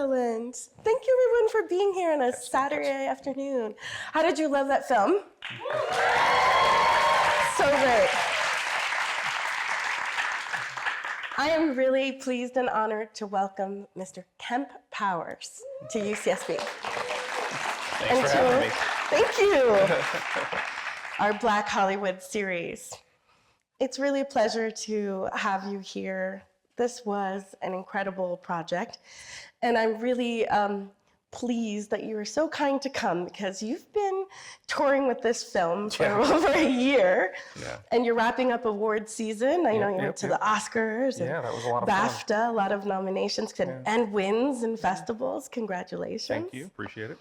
Excellent. Thank you everyone for being here on a Saturday afternoon. How did you love that film? So great. I am really pleased and honored to welcome Mr. Kemp Powers to UCSB. Thanks for having me. Thank you. Our Black Hollywood series. It's really a pleasure to have you here. This was an incredible project, and I'm really pleased that you were so kind to come because you've been touring with this film for over a year, and you're wrapping up award season. I know you went to the Oscars and that was a lot of BAFTA, fun. a lot of nominations and wins in festivals. Congratulations. Thank you, appreciate it.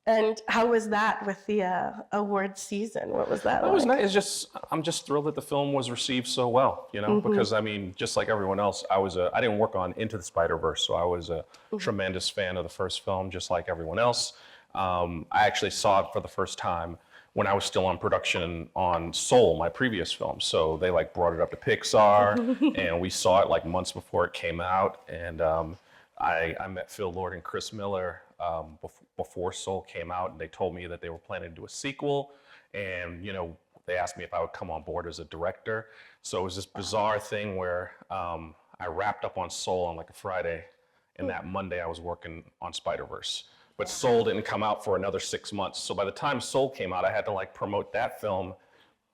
And how was that with the award season? What was that like? It was nice. It's just, I'm just thrilled that the film was received so well, you know, because I mean, just like everyone else, I didn't work on Into the Spider-Verse, so I was a tremendous fan of the first film, just like everyone else. I actually saw it for the first time when I was still on production on Soul, my previous film. So they like brought it up to Pixar, and we saw it like months before it came out. And I met Phil Lord and Chris Miller before Soul came out, and they told me that they were planning to do a sequel, and you know, they asked me if I would come on board as a director. So it was this bizarre thing where I wrapped up on Soul on like a Friday, and that Monday I was working on Spider-Verse. But Soul didn't come out for another 6 months. So by the time Soul came out, I had to like promote that film,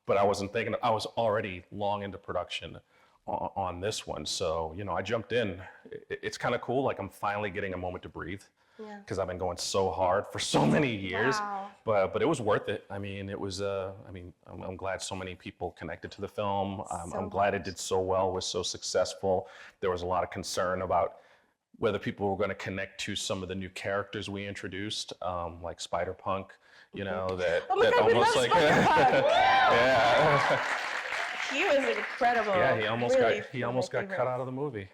but I wasn't thinking, I was already long into production on this one. So, you know, I jumped in. It's kind of cool. Like I'm finally getting a moment to breathe because I've been going so hard for so many years, but it was worth it. I mean, it was, I'm glad so many people connected to the film. I'm glad it did so well, was so successful. There was a lot of concern about whether people were going to connect to some of the new characters we introduced, like Spider-Punk, you know, that almost like, He was incredible. Yeah, he almost got favorite. cut out of the movie.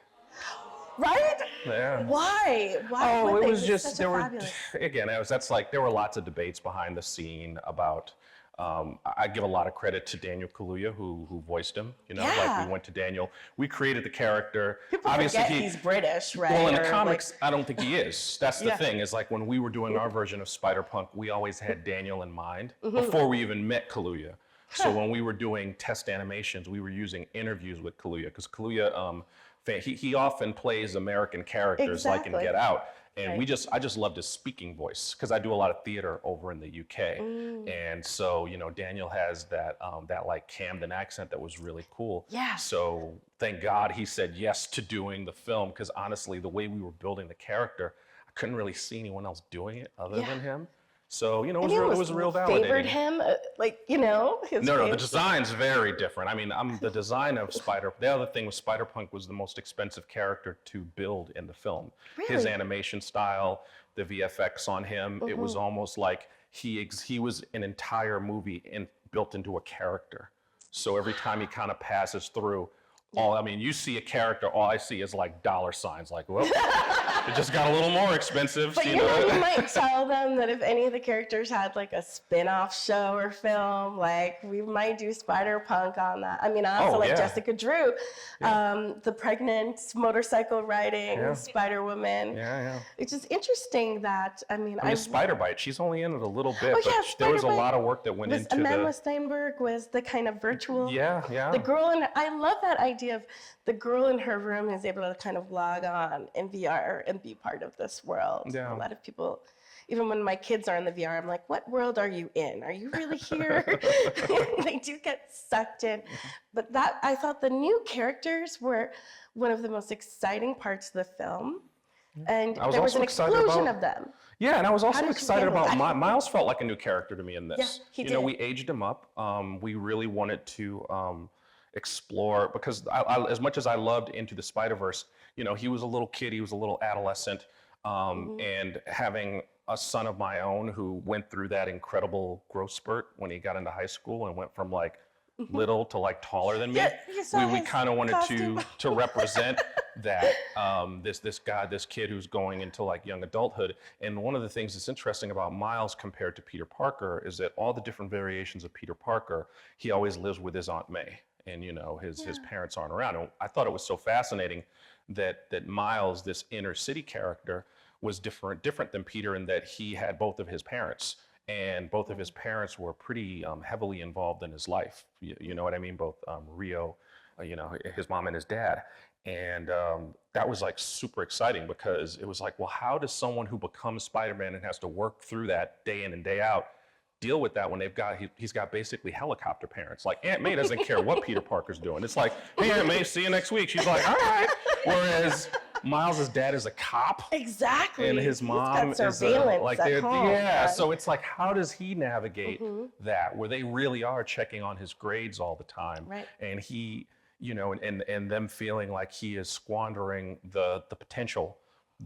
Right? Yeah. Why? Oh, it was just there were fabulous... again. There were lots of debates behind the scene about. I give a lot of credit to Daniel Kaluuya who voiced him. You know, like we went to Daniel. We created the character. People Obviously, forget he's British, right? Well, in the comics, I don't think he is. That's the thing. Is like when we were doing our version of Spider-Punk, we always had Daniel in mind before we even met Kaluuya. So when we were doing test animations, we were using interviews with Kaluuya because Kaluuya, he often plays American characters like in Get Out, and I just loved his speaking voice because I do a lot of theater over in the UK, and so you know Daniel has that like Camden accent that was really cool. Yeah. So thank God he said yes to doing the film because honestly, the way we were building the character, I couldn't really see anyone else doing it other than him. So, you know, it was real validating. Favored him, like, you know? No, the design's very different. I mean, the design of the other thing with Spider-Punk was the most expensive character to build in the film. Really? His animation style, the VFX on him, it was almost like he was an entire movie built into a character. So every time he kind of passes through, you see a character, all I see is like dollar signs, like, well, it just got a little more expensive. But you know, you might tell them that if any of the characters had like a spin-off show or film, like we might do Spider-Punk on that. I mean, I also like Jessica Drew, the pregnant motorcycle riding Spider-Woman. It's just interesting that, I mean Spider-Bite, she's only in it a little bit, but there was a lot of work that went into Amanda Steinberg was the kind of virtual. The girl I love that idea of the girl in her room is able to kind of log on in VR and be part of this world. A lot of people, even when my kids are in the VR, I'm like, what world are you in? Are you really here? They do get sucked in. But I thought the new characters were one of the most exciting parts of the film. And there was an explosion of them. Yeah, and I was also excited about Miles. Felt like a new character to me in this. Yeah, he did. You know, we aged him up. We really wanted to explore, because as much as I loved Into the Spider-Verse, you know, he was a little kid, he was a little adolescent, and having a son of my own who went through that incredible growth spurt when he got into high school and went from like little to like taller than me. We kind of wanted to represent that this kid who's going into like young adulthood. And one of the things that's interesting about Miles compared to Peter Parker is that all the different variations of Peter Parker, he always lives with his Aunt May. And you know, his parents aren't around. And I thought it was so fascinating that Miles, this inner city character, was different than Peter in that he had both of his parents, and both of his parents were pretty heavily involved in his life. You know what I mean? Both Rio, his mom and his dad. And that was like super exciting because it was like, well, how does someone who becomes Spider-Man and has to work through that day in and day out deal with that when he's got basically helicopter parents? Like Aunt May doesn't care what Peter Parker's doing. It's like, hey, Aunt May, see you next week. She's like, all right. Whereas Miles's dad is a cop. Exactly. And his mom is surveillance at home, yeah. So it's like, how does he navigate that where they really are checking on his grades all the time? Right. And he, and them feeling like he is squandering the potential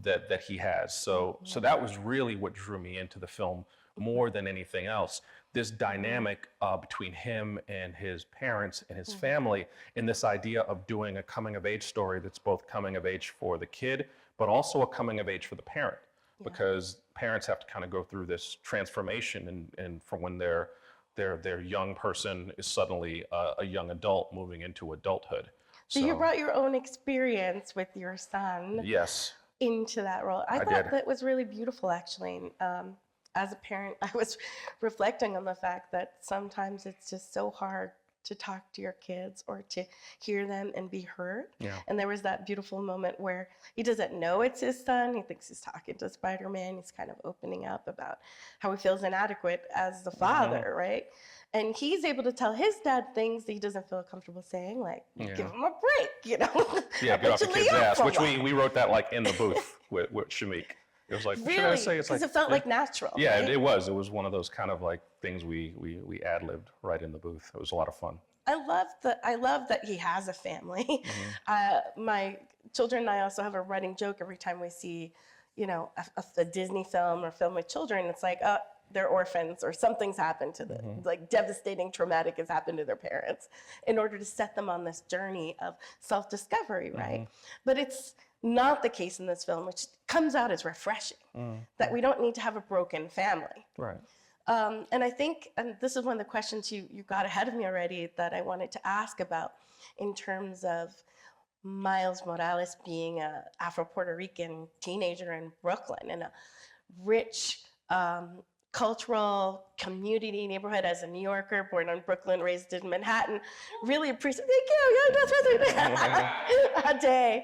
that he has. So that was really what drew me into the film more than anything else. This dynamic between him and his parents and his family, and this idea of doing a coming of age story that's both coming of age for the kid, but also a coming of age for the parent, because parents have to kind of go through this transformation and from when their young person is suddenly a young adult moving into adulthood. So you brought your own experience with your son Yes. into that role. I thought that was really beautiful, actually. As a parent, I was reflecting on the fact that sometimes it's just so hard to talk to your kids or to hear them and be heard. Yeah. And there was that beautiful moment where he doesn't know it's his son. He thinks he's talking to Spider-Man. He's kind of opening up about how he feels inadequate as the father, right? And he's able to tell his dad things that he doesn't feel comfortable saying, like, give him a break, Yeah, get off the kid's ass, which we wrote that like in the booth with Shamik. It was like, really? Should I say? It's like, it felt like natural. Yeah, right? it was. It was one of those kind of like things we ad-libbed right in the booth. It was a lot of fun. I love that he has a family. My children and I also have a running joke every time we see, a Disney film or film with children. It's like, they're orphans or something's happened to them, like devastating, traumatic has happened to their parents, in order to set them on this journey of self-discovery, right? But it's not the case in this film, which comes out as refreshing, that we don't need to have a broken family. Right. And I think, and this is one of the questions you got ahead of me already that I wanted to ask about in terms of Miles Morales being an Afro-Puerto Rican teenager in Brooklyn in a rich cultural community neighborhood as a New Yorker, born in Brooklyn, raised in Manhattan. Really appreciate, thank you, a day.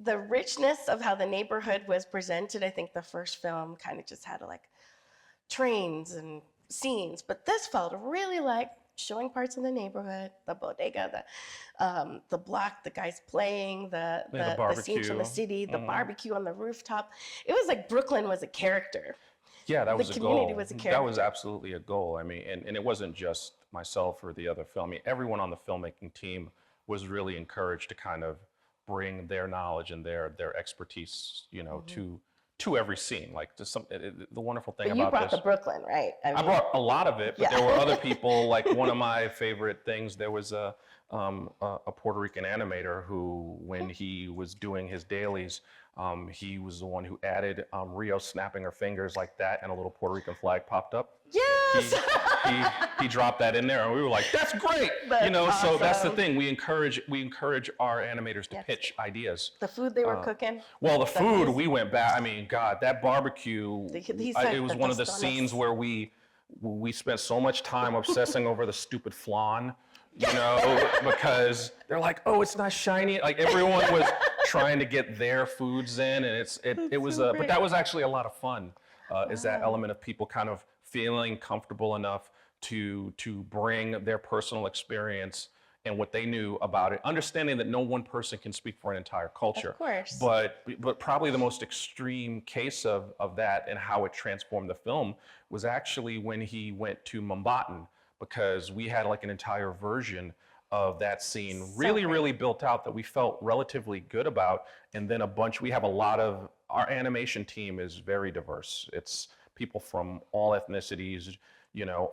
The richness of how the neighborhood was presented. I think the first film kind of just had like trains and scenes, but this felt really like showing parts of the neighborhood, the bodega, the block, the guys playing, the scenes from the city, the barbecue on the rooftop. It was like Brooklyn was a character. Yeah, that was a goal. The community was a character. That was absolutely a goal. I mean, and it wasn't just myself or the other film. I mean, everyone on the filmmaking team was really encouraged to kind of bring their knowledge and their expertise, to every scene. Like the wonderful thing but about you brought this, the Brooklyn, right? I brought a lot of it, but there were other people. Like one of my favorite things, there was a Puerto Rican animator who, when he was doing his dailies, he was the one who added Rio snapping her fingers like that, and a little Puerto Rican flag popped up. Yes. He dropped that in there, and we were like, "That's great!" Awesome. So that's the thing. We encourage our animators to pitch ideas. The food they were cooking. Well, the food, we went back. I mean, God, that barbecue. It was one of the scenes where we spent so much time obsessing over the stupid flan, because they're like, "Oh, it's not shiny." Like everyone was trying to get their foods in, and it was. But that was actually a lot of fun. Is that element of people kind of feeling comfortable enough to bring their personal experience and what they knew about it, understanding that no one person can speak for an entire culture. Of course. But probably the most extreme case of that and how it transformed the film was actually when he went to Mumbattan, because we had like an entire version of that scene really built out that we felt relatively good about. And then we have our animation team is very diverse. It's people from all ethnicities,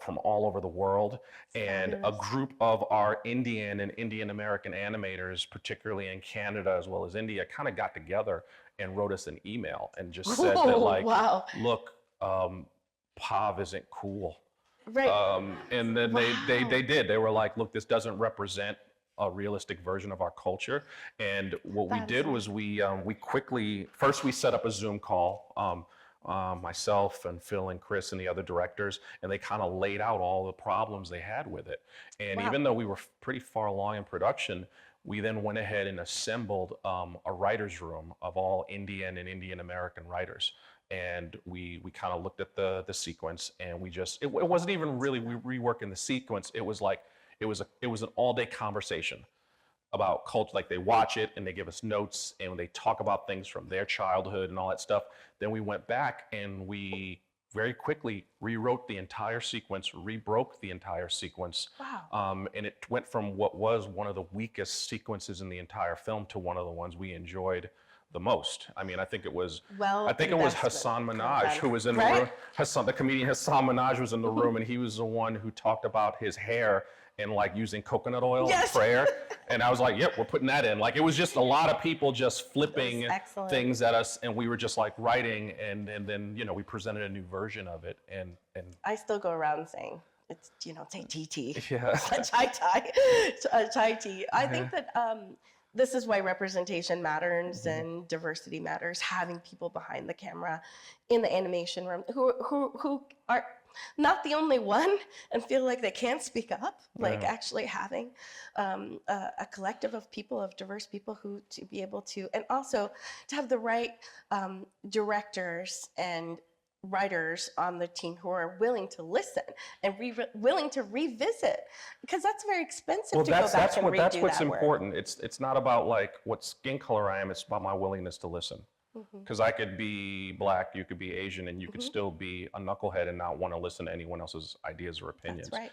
from all over the world. And a group of our Indian and Indian American animators, particularly in Canada as well as India, kind of got together and wrote us an email and just said that like, look, Pav isn't cool. Right. And then they did. They were like, look, this doesn't represent a realistic version of our culture. And what we That is did was we quickly, first we set up a Zoom call, myself and Phil and Chris and the other directors, and they kind of laid out all the problems they had with it. And Wow. even though we were pretty far along in production, we then went ahead and assembled a writer's room of all Indian and Indian American writers. And we kind of looked at the sequence, and it wasn't even really reworking the sequence. It was like it was an all-day conversation about culture. Like, they watch it and they give us notes and they talk about things from their childhood and all that stuff. Then we went back and we very quickly rewrote the entire sequence, rebroke the entire sequence. Wow. And it went from what was one of the weakest sequences in the entire film to one of the ones we enjoyed the most. I mean, I think it was Hassan Minhaj who was in the room. The comedian Hassan Minhaj was in the room, and he was the one who talked about his hair and like using coconut oil in prayer. And I was like, yep, we're putting that in. Like, it was just a lot of people just flipping things at us, and we were just like writing, and then, you know, we presented a new version of it. And I still go around saying, it's, you know, say TT. Yeah. Chai tea. I think that this is why representation matters and diversity matters. Having people behind the camera in the animation room who are not the only one and feel like they can't speak up, like actually having a collective of people, of diverse people who to be able to, and also to have the right directors and writers on the team who are willing to listen and willing to revisit, because that's very expensive to go back and redo that's what's that important. It's not about like what skin color I am, it's about my willingness to listen. Because I could be Black, you could be Asian, and you could still be a knucklehead and not want to listen to anyone else's ideas or opinions. That's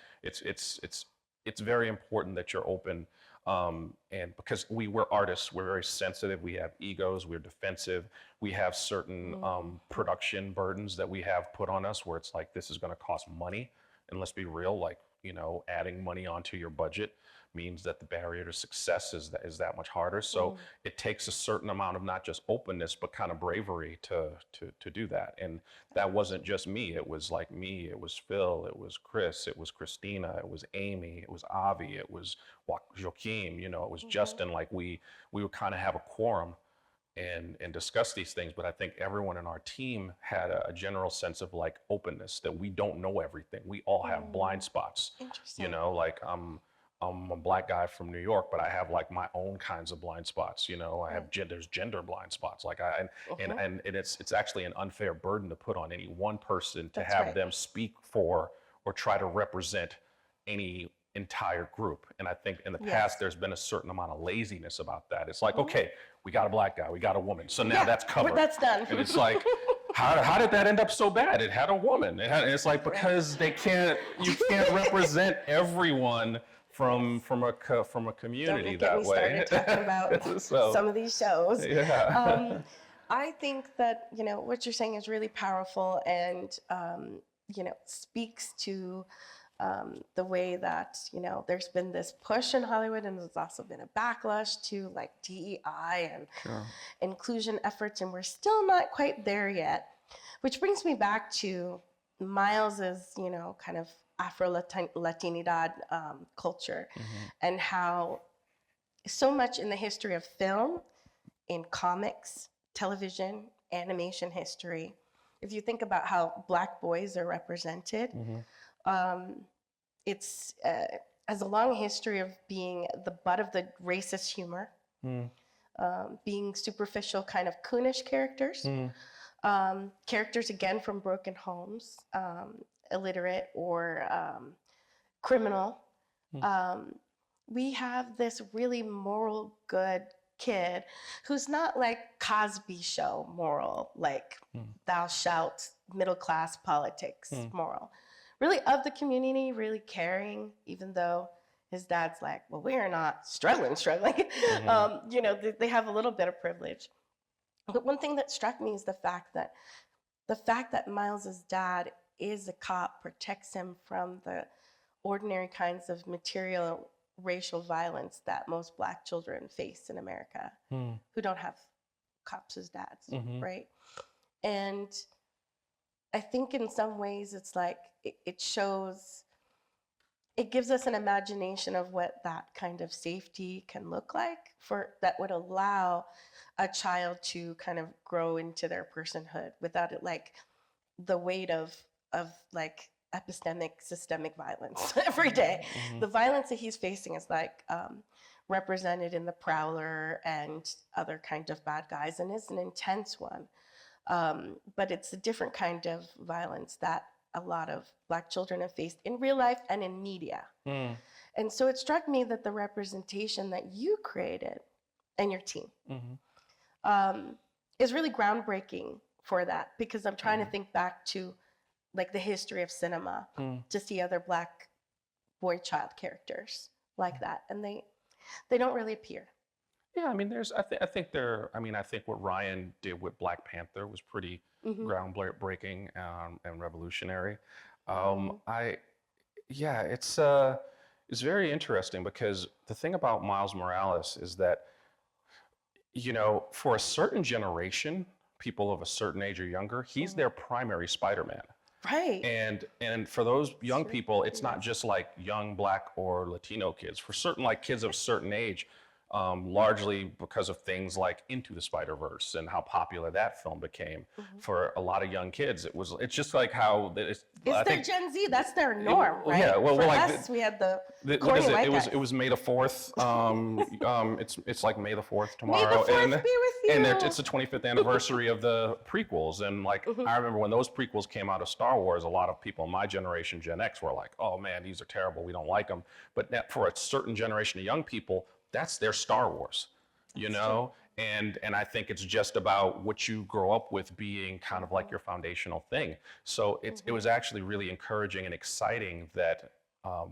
right. It's very important that you're open, and because we're artists, we're very sensitive. We have egos, we're defensive. We have certain production burdens that we have put on us, where it's like, this is going to cost money, and let's be real, like, you know, adding money onto your budget means that the barrier to success is that much harder. So it takes a certain amount of not just openness, but kind of bravery to do that. And that wasn't just me. It was like me, it was Phil, it was Chris, it was Christina, it was Amy, it was Avi, it was Joaquim, you know, it was Justin. Like, we would kind of have a quorum and discuss these things. But I think everyone in our team had a general sense of like openness, that we don't know everything. We all have blind spots. Interesting. You know, like I'm a Black guy from New York, but I have like my own kinds of blind spots. You know, I have there's gender blind spots. Like and it's actually an unfair burden to put on any one person to have them speak for or try to represent any entire group. And I think in the past there's been a certain amount of laziness about that. It's like, okay, we got a Black guy, we got a woman, so now that's covered. That's done. And it's like, how did that end up so bad? It had a woman. And it's like, because you can't represent everyone from a community that way. Don't get me started talking about some of these shows. Yeah. I think that, you know, what you're saying is really powerful, and you know, speaks to the way that, you know, there's been this push in Hollywood, and there's also been a backlash to like DEI and inclusion efforts, and we're still not quite there yet. Which brings me back to Miles's, you know, kind of Afro-Latinidad culture, and how so much in the history of film, in comics, television, animation history, if you think about how Black boys are represented, it's has a long history of being the butt of the racist humor, being superficial kind of coonish characters, characters again from broken homes, illiterate or criminal. We have this really moral good kid who's not like Cosby Show moral, like thou shalt middle class politics moral. Really of the community, really caring, even though his dad's like, well, we're not struggling. You know, they have a little bit of privilege. But one thing that struck me is the fact that Miles's dad is a cop, protects him from the ordinary kinds of material racial violence that most Black children face in America, who don't have cops as dads, right? And I think in some ways it's like it shows it gives us an imagination of what that kind of safety can look like that would allow a child to kind of grow into their personhood without it like the weight of like epistemic systemic violence every day. Mm-hmm. The violence that he's facing is like represented in the Prowler and other kind of bad guys, and is an intense one. But it's a different kind of violence that a lot of Black children have faced in real life and in media. And so it struck me that the representation that you created and your team is really groundbreaking for that, because I'm trying to think back to like the history of cinema to see other Black boy child characters like that, and they don't really appear. Yeah, I mean, I think what Ryan did with Black Panther was pretty groundbreaking and revolutionary. It's very interesting, because the thing about Miles Morales is that, you know, for a certain generation, people of a certain age or younger, he's their primary Spider-Man. Right. And for those young people, it's not just like young Black or Latino kids. For certain like kids of a certain age, largely because of things like Into the Spider-Verse and how popular that film became for a lot of young kids. It's just like how it's their Gen Z. That's their norm, right? Yeah. Well, for like us, we had the what is it? white guys. It was May the 4th. It's like May the 4th tomorrow. May the 4th be with you. And it's the 25th anniversary of the prequels. And like I remember when those prequels came out of Star Wars, a lot of people in my generation, Gen X, were like, "Oh man, these are terrible. We don't like them." But for a certain generation of young people, that's their Star Wars, you know? And I think it's just about what you grow up with being kind of like your foundational thing. So it was actually really encouraging and exciting that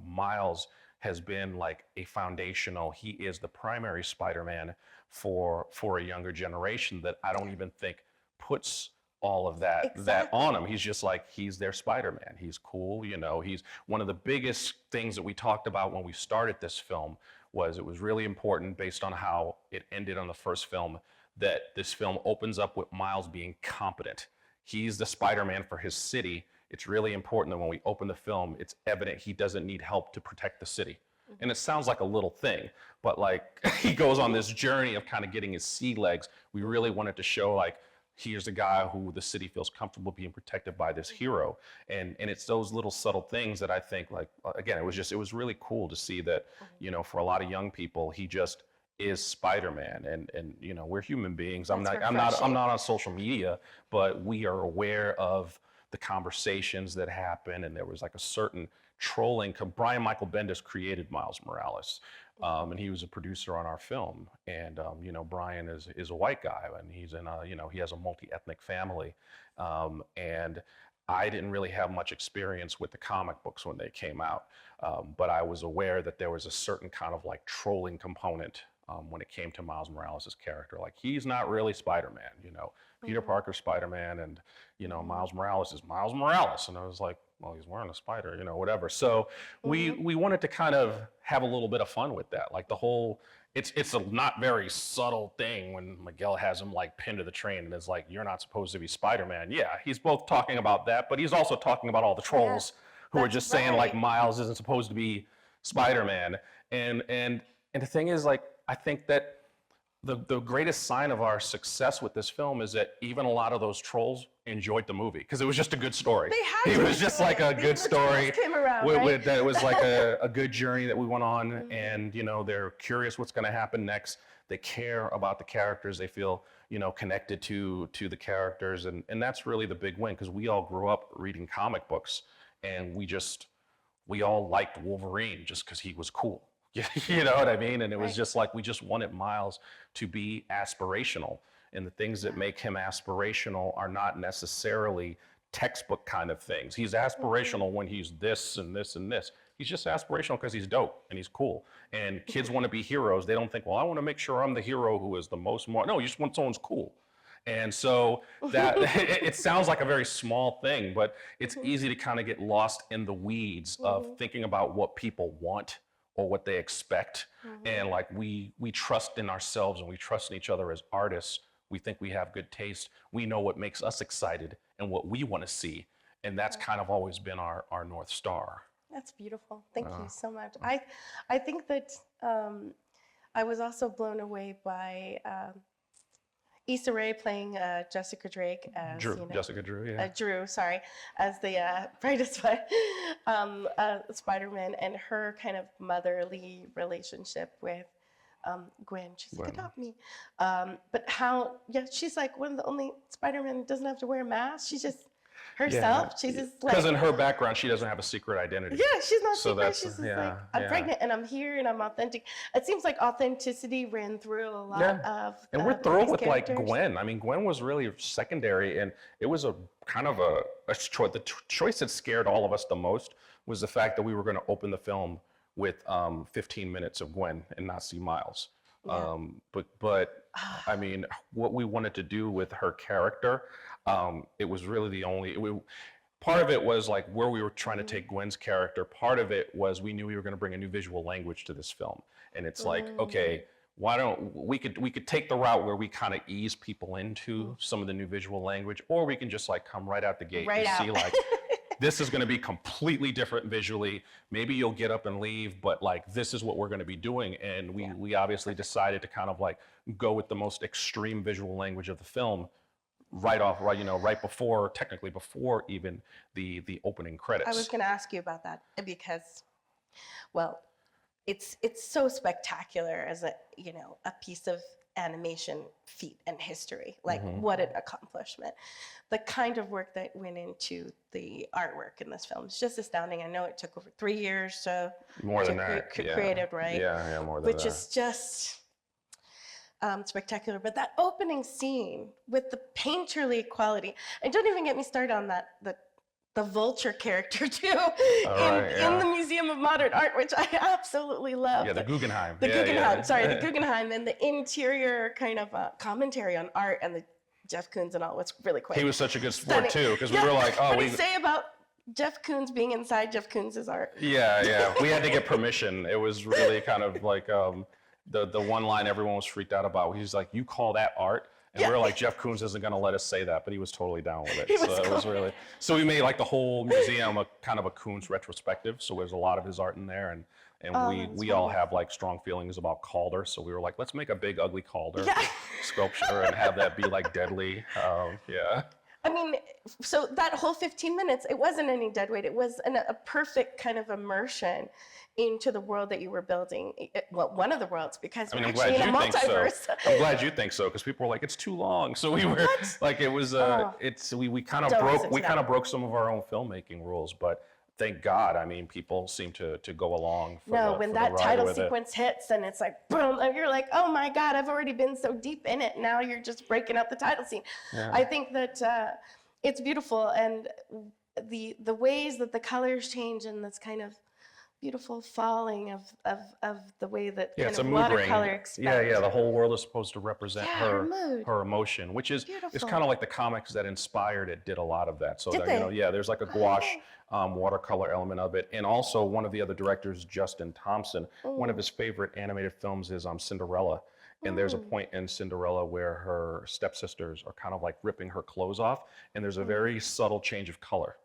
Miles has been like a foundational, he is the primary Spider-Man for a younger generation that I don't even think puts all of that on him. He's just like, he's their Spider-Man. He's cool, you know. He's one of the biggest things that we talked about when we started this film was it was really important, based on how it ended on the first film, that this film opens up with Miles being competent. He's the Spider-Man for his city. It's really important that when we open the film, it's evident he doesn't need help to protect the city. And it sounds like a little thing, but like he goes on this journey of kind of getting his sea legs. We really wanted to show like, here's a guy who the city feels comfortable being protected by this hero. And it's those little subtle things that I think, like, again, it was really cool to see that, you know, for a lot of young people, he just is Spider-Man. And you know, we're human beings. I'm not on social media, but we are aware of the conversations that happen. And there was like a certain trolling. Brian Michael Bendis created Miles Morales. And he was a producer on our film. And, you know, Brian is a white guy, and he's in you know, he has a multi-ethnic family. And I didn't really have much experience with the comic books when they came out. But I was aware that there was a certain kind of like trolling component when it came to Miles Morales' character. Like, he's not really Spider-Man, you know. Peter Parker's Spider-Man, and, you know, Miles Morales is Miles Morales. And I was like, well, he's wearing a spider, you know, whatever. So we wanted to kind of have a little bit of fun with that. Like the whole, it's a not very subtle thing when Miguel has him like pinned to the train and is like, you're not supposed to be Spider-Man. Yeah, he's both talking about that, but he's also talking about all the trolls who are just saying like Miles isn't supposed to be Spider-Man. And the thing is, like, I think that the greatest sign of our success with this film is that even a lot of those trolls enjoyed the movie, because it was just a good story. It was just like a good story. That it was like a good journey that we went on, and you know, they're curious what's going to happen next. They care about the characters. They feel, you know, connected to the characters, and that's really the big win, because we all grew up reading comic books, and we all liked Wolverine just because he was cool. You know what I mean? And it was just like, we just wanted Miles to be aspirational. And the things that make him aspirational are not necessarily textbook kind of things. He's aspirational when he's this and this and this. He's just aspirational because he's dope and he's cool. And kids want to be heroes. They don't think, well, I want to make sure I'm the hero who is the most smart. No, you just want someone who's cool. And so that it sounds like a very small thing, but it's easy to kind of get lost in the weeds of thinking about what people want or what they expect. And like we trust in ourselves, and we trust in each other as artists. We think we have good taste. We know what makes us excited and what we want to see. And that's kind of always been our North Star. That's beautiful. Thank you so much. I think that I was also blown away by Issa Rae playing Jessica Drake as Jessica Drew, yeah. Drew, sorry, as the brightest Spider-Man, and her kind of motherly relationship with Gwen. She's like, adopt me. But how, she's like one of the only Spider-Man who doesn't have to wear a mask. She's just herself. Yeah. She's just like. Because in her background, she doesn't have a secret identity. Yeah, she's not So secret. that's, She's just yeah, like, I'm pregnant and I'm here and I'm authentic. It seems like authenticity ran through a lot of. And we're thrilled with characters. like Gwen. I mean, Gwen was really secondary, and it was a kind of a choice. The choice that scared all of us the most was the fact that we were going to open the film with 15 minutes of Gwen and not see Miles. Yeah. But I mean, what we wanted to do with her character, it was really the only. Part of it was like where we were trying to take Gwen's character. Part of it was we knew we were going to bring a new visual language to this film, and it's like, okay, why don't we could take the route where we kind of ease people into some of the new visual language, or we can just like come right out the gate see like this is going to be completely different visually. Maybe you'll get up and leave, but like this is what we're going to be doing, and we obviously decided to kind of like go with the most extreme visual language of the film. Right before, technically before even the opening credits. I was going to ask you about that because, well, it's so spectacular as a piece of animation feat and history. Like what an accomplishment! The kind of work that went into the artwork in this film is just astounding. I know it took over 3 years to create it, right? Yeah, more than that. Which is just. Spectacular, but that opening scene with the painterly quality, and don't even get me started on that the vulture character too in the Museum of Modern Art, which I absolutely love. Yeah, the Guggenheim. The Guggenheim, and the interior kind of commentary on art and the Jeff Koons and all. What's really quite. He was such a good sport too, because we were like, oh, what do you say about Jeff Koons being inside Jeff Koons' art? Yeah, we had to get permission. It was really kind of like. The one line everyone was freaked out about. He's like, "You call that art?" And we were like, "Jeff Koons isn't going to let us say that," but he was totally down with it. It was really. So we made like the whole museum a kind of a Koons retrospective. So there's a lot of his art in there, and we all have like strong feelings about Calder. So we were like, let's make a big ugly Calder sculpture and have that be like deadly. I mean, so that whole 15 minutes, it wasn't any dead weight. It was a perfect kind of immersion into the world that you were building. Well, one of the worlds, because we're actually in a multiverse. I'm glad you think so, because people were like, it's too long. So we were like, it was, we kind of broke some of our own filmmaking rules, but thank God, I mean, people seem to go along for when that title sequence hits and it's like, boom, and you're like, oh my God, I've already been so deep in it. Now you're just breaking up the title scene. Yeah. I think that it's beautiful, and the ways that the colors change and this kind of beautiful falling of the way that kind of watercolor expands. Yeah, the whole world is supposed to represent her emotion, which is it's kind of like the comics that inspired it did a lot of that. So there's like a gouache watercolor element of it. And also one of the other directors, Justin Thompson, one of his favorite animated films is Cinderella. And there's a point in Cinderella where her stepsisters are kind of like ripping her clothes off, and there's a very subtle change of color.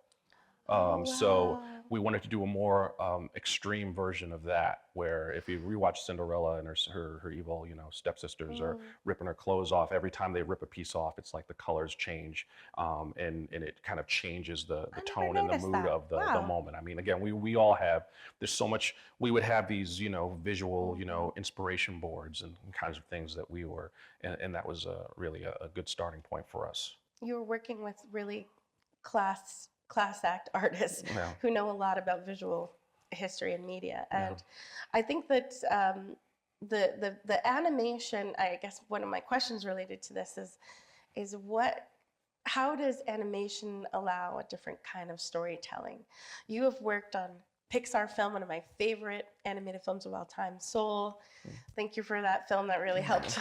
So we wanted to do a more extreme version of that, where if you rewatch Cinderella and her evil, stepsisters are ripping her clothes off. Every time they rip a piece off, it's like the colors change, and it kind of changes the tone and the mood of the moment. I mean, again, we all have. There's so much. We would have these, visual, inspiration boards and kinds of things that we were, and that was really a good starting point for us. You were working with really class act artists who know a lot about visual history and media. And I think that the animation, I guess one of my questions related to this is how does animation allow a different kind of storytelling? You have worked on Pixar film, one of my favorite animated films of all time, Soul. Thank you for that film. That really helped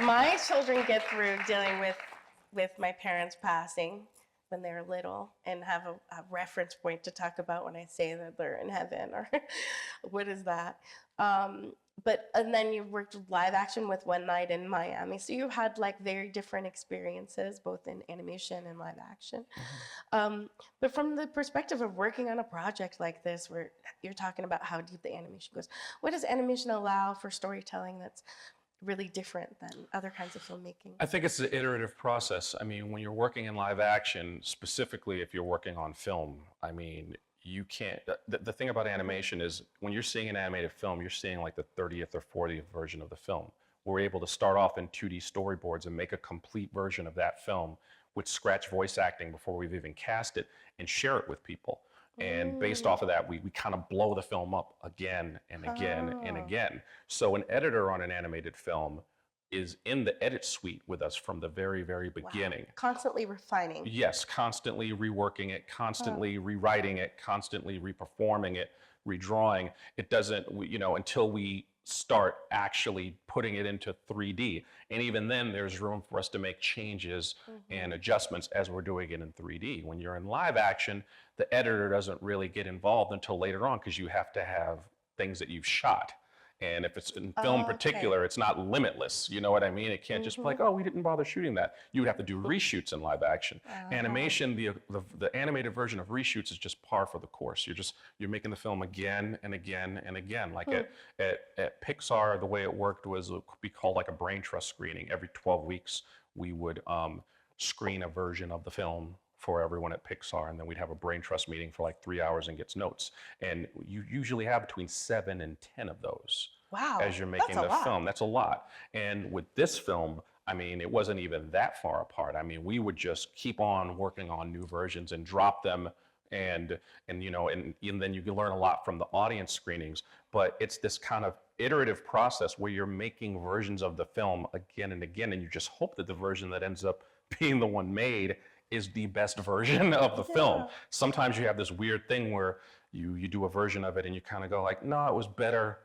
my children get through dealing with my parents passing when they're little, and have a reference point to talk about when I say that they're in heaven, or what is that? and then you worked live action with One Night in Miami. So you had like very different experiences, both in animation and live action. But from the perspective of working on a project like this, where you're talking about how deep the animation goes, what does animation allow for storytelling that's really different than other kinds of filmmaking? I think it's an iterative process. I mean, when you're working in live action, specifically if you're working on film, I mean, you can't, the thing about animation is when you're seeing an animated film, you're seeing like the 30th or 40th version of the film. We're able to start off in 2D storyboards and make a complete version of that film with scratch voice acting before we've even cast it and share it with people. And based off of that, we kind of blow the film up again and again and again. So an editor on an animated film is in the edit suite with us from the very, very beginning. Wow. Constantly refining. Yes, constantly reworking it, constantly rewriting it, constantly reperforming it, redrawing. It doesn't, until we start actually putting it into 3D. And even then there's room for us to make changes and adjustments as we're doing it in 3D. When you're in live action, the editor doesn't really get involved until later on because you have to have things that you've shot. And if it's in film particular, it's not limitless. You know what I mean? It can't just be like, oh, we didn't bother shooting that. You would have to do reshoots in live action. Animation, the animated version of reshoots is just par for the course. You're making the film again and again and again. Like at Pixar, the way it worked was it would be called like a brain trust screening. Every 12 weeks, we would screen a version of the film for everyone at Pixar, and then we'd have a brain trust meeting for like 3 hours and get notes. And you usually have between 7 and 10 of those as you're making the film. That's a lot. And with this film, I mean, it wasn't even that far apart. I mean, we would just keep on working on new versions and drop them, and then you can learn a lot from the audience screenings. But it's this kind of iterative process where you're making versions of the film again and again, and you just hope that the version that ends up being the one made is the best version of the film. Sometimes you have this weird thing where you do a version of it and you kind of go like, no, it was better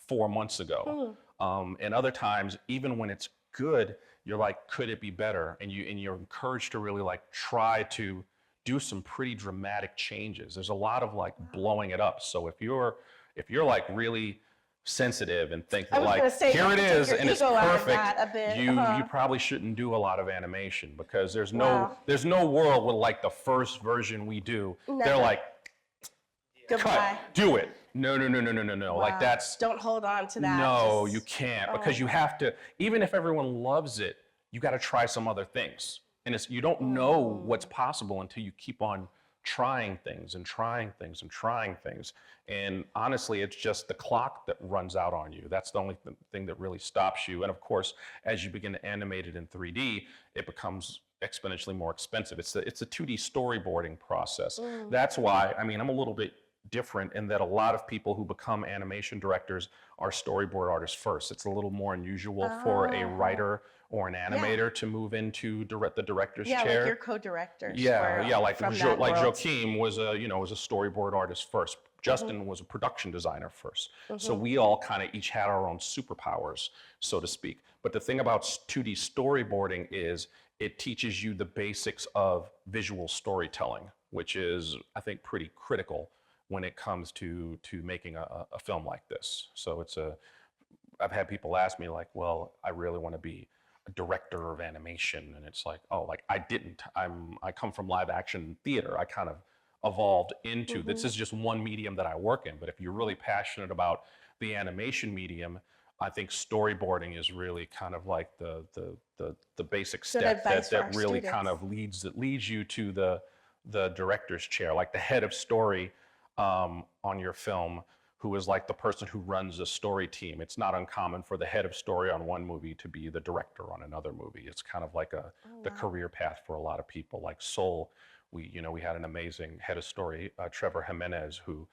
4 months ago. And other times, even when it's good, you're like, could it be better? And you're encouraged to really like try to do some pretty dramatic changes. There's a lot of like blowing it up. So if you're like really sensitive and think that like, here it is and it's perfect, you probably shouldn't do a lot of animation, because there's no world with like the first version we do. They're like, cut, do it. No. Wow. Like that's, don't hold on to that. No, you can't, because you have to, even if everyone loves it, you got to try some other things. And you don't know what's possible until you keep on trying things and trying things and trying things. And honestly, it's just the clock that runs out on you. That's the only thing that really stops you. And of course, as you begin to animate it in 3D, it becomes exponentially more expensive. It's a 2D storyboarding process. That's why, I mean, I'm a little bit different in that a lot of people who become animation directors are storyboard artists first. It's a little more unusual for a writer or an animator to move into the director's chair. Yeah, like your co-directors. Like Joachim was a storyboard artist first. Justin was a production designer first. So we all kind of each had our own superpowers, so to speak. But the thing about 2D storyboarding is it teaches you the basics of visual storytelling, which is, I think, pretty critical when it comes to making a film like this. So I've had people ask me like, well, I really want to be a director of animation. And it's like, oh, like I didn't. I come from live action theater. I kind of evolved into, this is just one medium that I work in. But if you're really passionate about the animation medium, I think storyboarding is really kind of like the basic step that really kind of leads you to the director's chair, like the head of story on your film, who is like the person who runs a story team. It's not uncommon for the head of story on one movie to be the director on another movie. It's kind of like the career path for a lot of people. Like Soul, we had an amazing head of story, Trevor Jimenez, who,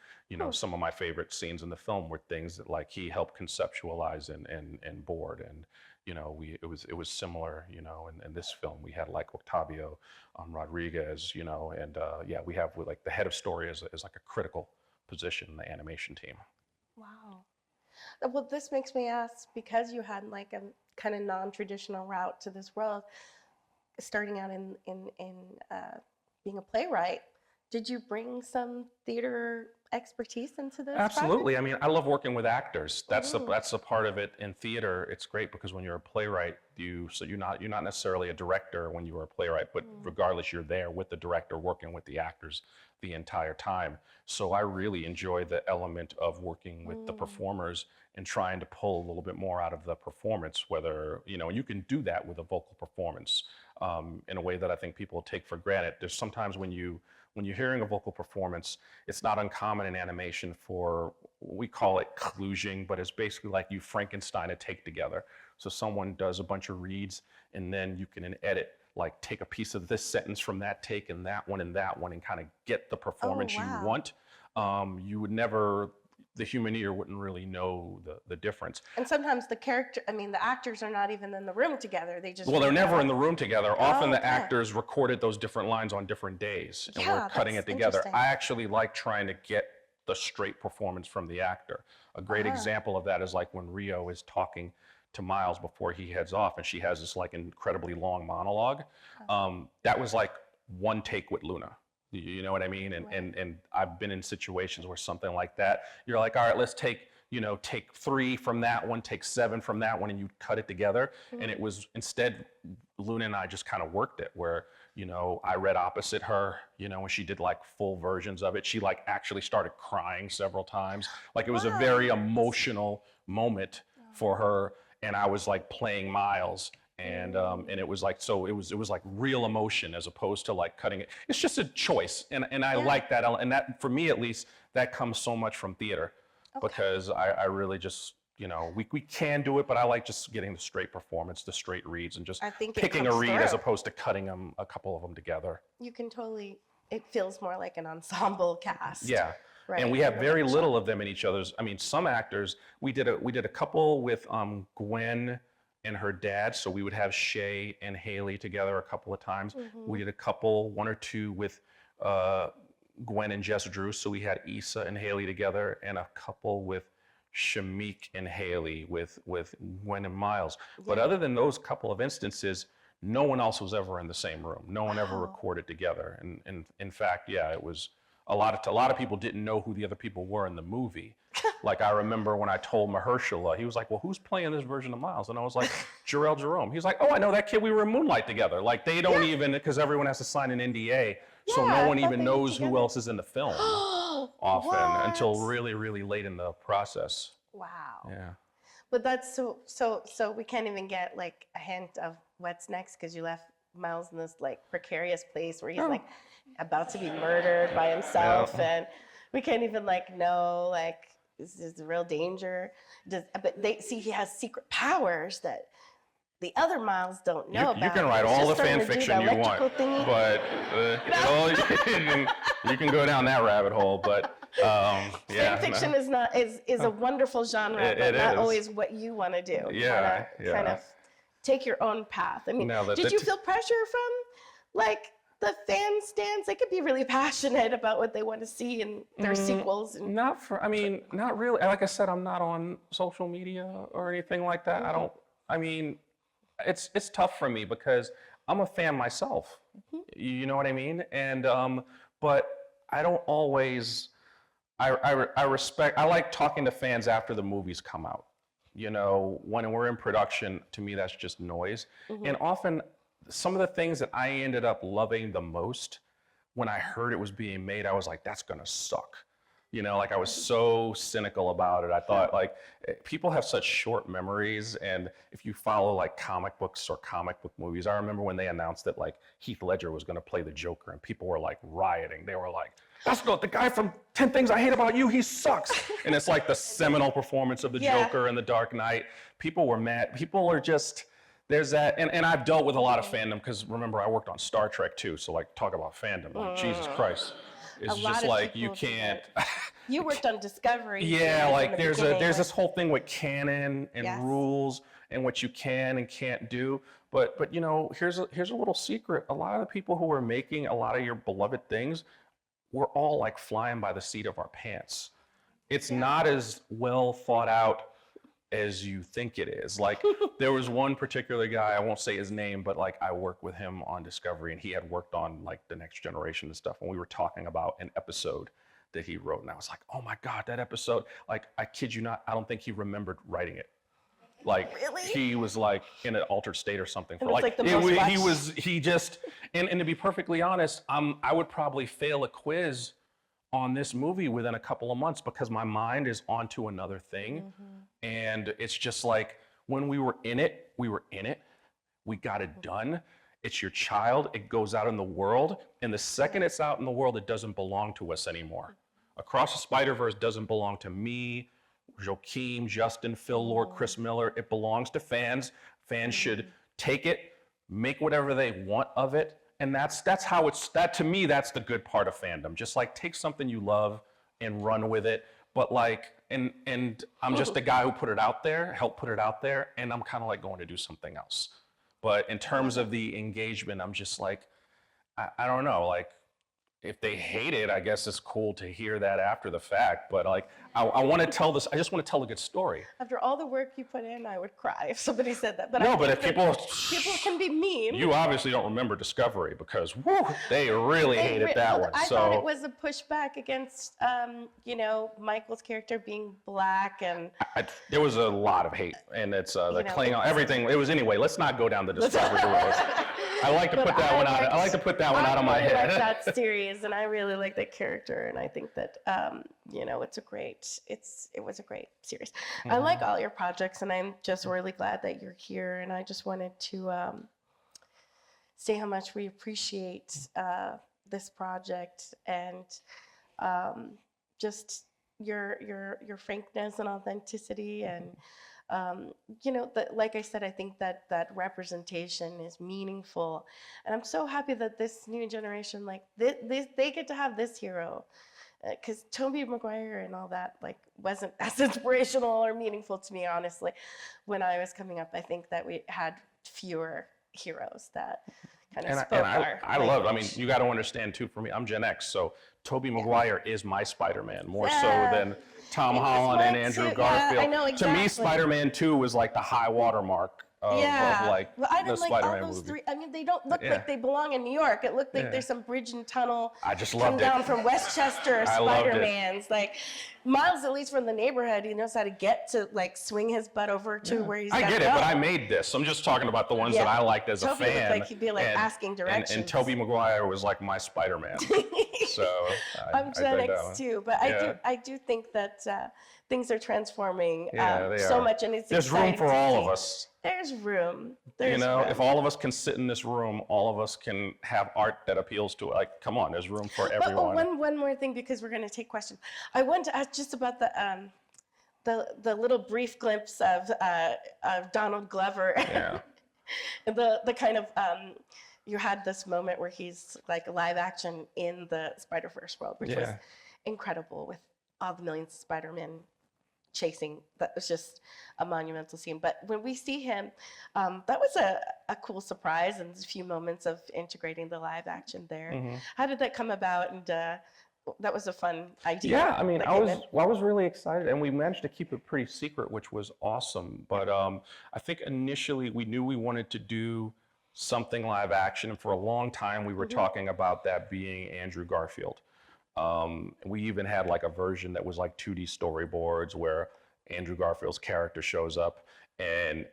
some of my favorite scenes in the film were things that like he helped conceptualize and board. And, it was similar, in this film. We had like Octavio Rodriguez, and we have like the head of story is like a critical position in the animation team. Wow. Well, this makes me ask, because you had like a kind of non-traditional route to this world, starting out in being a playwright, did you bring some theater expertise into this Absolutely. project? I mean, I love working with actors. That's a part of it in theater. It's great because when you're a playwright, you're not necessarily a director when you are a playwright, but regardless, you're there with the director, working with the actors the entire time. So I really enjoy the element of working with the performers and trying to pull a little bit more out of the performance. Whether and you can do that with a vocal performance in a way that I think people take for granted. There's sometimes when you're hearing a vocal performance, it's not uncommon in animation for, we call it kludging, but it's basically like you Frankenstein a take together. So someone does a bunch of reads and then you can edit, like take a piece of this sentence from that take and that one and kind of get the performance you want. You would never, the human ear wouldn't really know the difference. And sometimes the actors are not even in the room together. They just. Well, they're never in the room together. Often the actors recorded those different lines on different days and we're cutting it together. I actually like trying to get the straight performance from the actor. A great example of that is like when Rio is talking to Miles before he heads off and she has this like incredibly long monologue. That was like one take with Luna. You know what I mean? And I've been in situations where something like that, you're like, all right, let's take 3 from that one, take 7 from that one, and you cut it together. And it was, instead, Luna and I just kind of worked it where, I read opposite her, when she did like full versions of it, she like actually started crying several times. Like it was a very emotional moment for her. And I was like playing Miles. And it was like, so it was like real emotion as opposed to like cutting it. It's just a choice. And I like that. And that, for me at least, that comes so much from theater because I really just, we can do it, but I like just getting the straight performance, the straight reads, and just picking a read as opposed to cutting them, a couple of them together. You can totally, it feels more like an ensemble cast. Yeah. Right. And we have very little of them in each other's. I mean, some actors, we did a couple with Gwen and her dad. So we would have Shay and Haley together a couple of times. We did a couple, 1 or 2 with Gwen and Jess Drew. So we had Issa and Haley together, and a couple with Shamik and Haley with Gwen and Miles. But other than those couple of instances, no one else was ever in the same room. No one ever recorded together. And in fact, it was a lot of people didn't know who the other people were in the movie. Like I remember when I told Mahershala, he was like, well, who's playing this version of Miles? And I was like, Jarrell Jerome. He's like, oh, I know that kid. We were in Moonlight together. Like they don't even, because everyone has to sign an NDA. So no one even knows who else is in the film often until really, really late in the process. Wow. Yeah. But that's so we can't even get like a hint of what's next because you left Miles in this like precarious place where he's like about to be murdered by himself and we can't even like know like this is real danger. But he has secret powers that the other Miles don't know about. You can write all the fan fiction you want, but you can go down that rabbit hole. But fan fiction is a wonderful genre, but not always what you want to do. Kind of take your own path. I mean, did you feel pressure from like the fan stands? They could be really passionate about what they want to see in their sequels. Not really. Like I said, I'm not on social media or anything like that. It's tough for me because I'm a fan myself. You know what I mean? And but I don't always. I respect. I like talking to fans after the movies come out. When we're in production, to me that's just noise. And often, some of the things that I ended up loving the most, when I heard it was being made, I was like, that's gonna suck. Like I was so cynical about it. I thought like people have such short memories. And if you follow like comic books or comic book movies, I remember when they announced that like Heath Ledger was gonna play the Joker and people were like rioting. They were like, that's not the guy from 10 Things I Hate About You, he sucks. And it's like the seminal performance of the Joker in The Dark Knight. People were mad. People are just, there's that, and I've dealt with a lot of fandom because remember I worked on Star Trek too, so like talk about fandom, like Jesus Christ. It's just like you can't. You worked on Discovery. Yeah, like there's this whole thing with canon and rules and what you can and can't do. But here's a little secret. A lot of the people who are making a lot of your beloved things, we're all like flying by the seat of our pants. It's not as well thought out as you think it is. Like there was one particular guy, I won't say his name, but like I worked with him on Discovery and he had worked on like The Next Generation and stuff. And we were talking about an episode that he wrote. And I was like, oh my God, that episode, like, I kid you not, I don't think he remembered writing it. Like, Really? he was like in an altered state or something. For And it's like the most and to be perfectly honest, I would probably fail a quiz on this movie within a couple of months because my mind is onto another thing. And it's just like, when we were in it, we got it done. It's your child, it goes out in the world. And the second it's out in the world, it doesn't belong to us anymore. Across the Spider-Verse doesn't belong to me, Joaquin, Justin, Phil Lord, Chris Miller. It belongs to fans. Fans should take it, make whatever they want of it. And that's how to me, that's the good part of fandom. Just like, take something you love and run with it. But like, and I'm just the guy who put it out there, helped put it out there, and I'm kind of like going to do something else. But in terms of the engagement, I'm just like, I don't know, like, if they hate it, I guess it's cool to hear that after the fact. But like, I want to tell this, I just want to tell a good story. After all the work you put in, I would cry if somebody said that. But no, but if people can be mean. You obviously don't remember Discovery because they really hated that one. I thought it was a pushback against, Michael's character being black, and there was a lot of hate, and it's the Klingon, everything. It was anyway. Let's not go down the Discovery road. I like to put that one out. I like to put that one out of my head. I really like that series, and I really like that character, and I think that it was a great series. I like all your projects, and I'm just really glad that you're here. And I just wanted to say how much we appreciate this project, and just your frankness and authenticity, and like I said, I think that representation is meaningful, and I'm so happy that this new generation, like they get to have this hero, because Tobey Maguire and all that wasn't as inspirational or meaningful to me, honestly, when I was coming up. I think that we had fewer heroes that kind of spoke our I love it. I mean, you got to understand too, for me, I'm Gen X, so Tobey Maguire is my Spider-Man, more so than Tom Holland and Andrew Garfield. Yeah, I know, exactly. To me, Spider-Man 2 was like the high water mark of like well, I the didn't like Spider-Man all those movie. three. I mean, they don't look like they belong in New York. It looked like there's some bridge and tunnel. I just come loved down it. from Westchester I loved it. Spider-Mans. Like, Miles, at least from the neighborhood, he knows how to get to swing his butt over to where he's. I get go. it, but I made this. I'm just talking about the ones that I liked as Toby a fan. looked like he'd be asking directions. And Tobey Maguire was like my Spider-Man. So I'm Gen X too, but I do think that things are transforming so much, and it's there's room for all of us. There's room. If all of us can sit in this room, all of us can have art that appeals to it. Like, come on, there's room for everyone. One more thing, because we're going to take questions. I want to ask just about the little brief glimpse of Donald Glover. Yeah. the kind of you had this moment where he's like live action in the Spider-Verse world, which was incredible, with all the millions of Spider-Men chasing. That was just a monumental scene. But when we see him, that was a cool surprise, and a few moments of integrating the live action there. How did that come about? And that was a fun idea. Yeah, I mean, I was really excited, and we managed to keep it pretty secret, which was awesome. But I think initially we knew we wanted to do something live action, and for a long time we were talking about that being Andrew Garfield. We even had like a version that was like 2D storyboards where Andrew Garfield's character shows up, and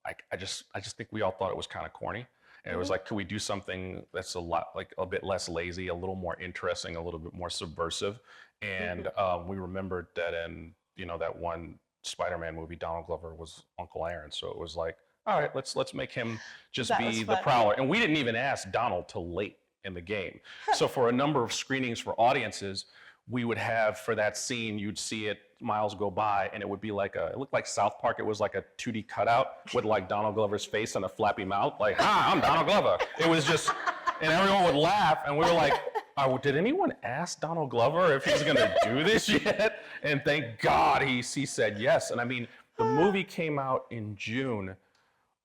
I just think we all thought it was kind of corny. And it was like, could we do something that's a bit less lazy, a little more interesting, a little bit more subversive? And we remembered that in that one Spider-Man movie, Donald Glover was Uncle Aaron. So it was like, all right, let's make him just be the Prowler. And we didn't even ask Donald till late in the game. So for a number of screenings for audiences, we would have, for that scene, you'd see it, Miles go by, and it would be like it looked like South Park. It was like a 2D cutout with like Donald Glover's face and a flappy mouth, like, hi, I'm Donald Glover. It was just, and everyone would laugh, and we were like, oh, did anyone ask Donald Glover if he's gonna do this yet? And thank God he said yes. And I mean, the movie came out in June.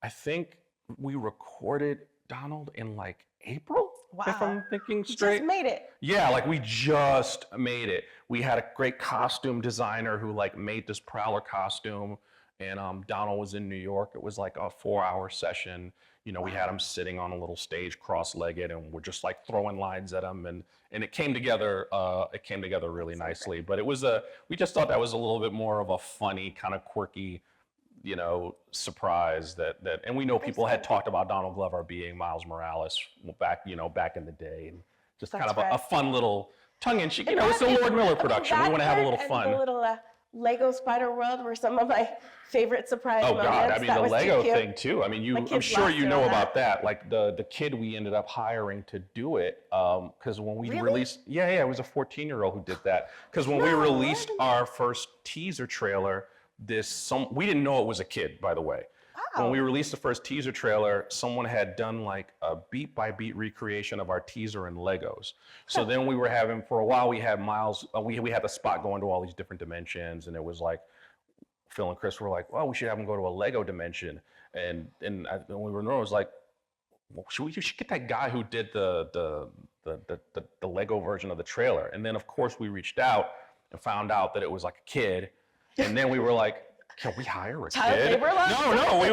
I think we recorded Donald in like April, if I'm thinking straight. Just made it. Yeah, like we just made it. We had a great costume designer who like made this Prowler costume, And Donald was in New York. It was like a 4-hour session. We had him sitting on a little stage, cross-legged, and we're just like throwing lines at him, and it came together. It came together really nicely. But it was we just thought that was a little bit more of a funny, kind of quirky, surprise that, and we know people had talked about Donald Glover being Miles Morales back in the day, and just kind of a fun little tongue-in-cheek. It's a Lord Miller production. We want to have a little fun. The little Lego Spider World were some of my favorite surprise moments. Oh God, I mean that the was Lego too cute. thing too. I mean, I'm sure you know about that. Like the kid we ended up hiring to do it, because when we released, yeah, it was a 14-year-old who did that. Because when we released our first teaser trailer, we didn't know it was a kid, by the way. When we released the first teaser trailer, someone had done like a beat by beat recreation of our teaser in Legos. So then we were having, for a while, we had Miles, we had the spot going to all these different dimensions, and it was like, Phil and Chris were like, well, we should have him go to a Lego dimension. And when we were there, I was like, well, you should get that guy who did the Lego version of the trailer. And then of course we reached out and found out that it was like a kid. And then we were like, can we hire a kid? No,